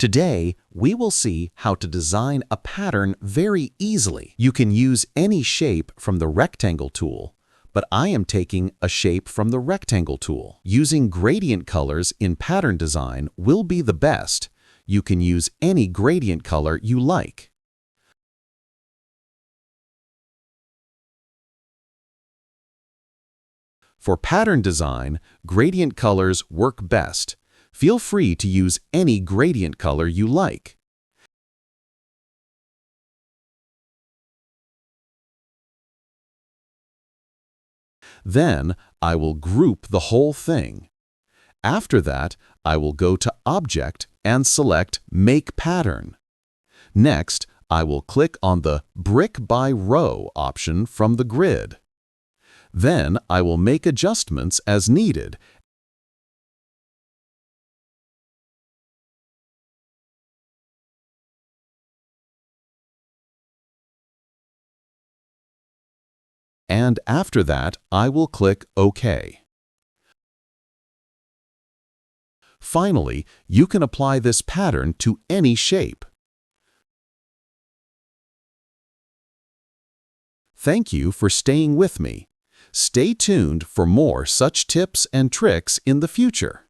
Today, we will see how to design a pattern very easily. You can use any shape from the rectangle tool, but I am taking a shape from the rectangle tool. Using gradient colors in pattern design will be the best. You can use any gradient color you like. For pattern design, gradient colors work best. Feel free to use any gradient color you like. Then I will group the whole thing. After that, I will go to Object and select Make Pattern. Next, I will click on the Brick by Row option from the grid. Then I will make adjustments as needed. And after that, I will click OK. Finally, you can apply this pattern to any shape. Thank you for staying with me. Stay tuned for more such tips and tricks in the future.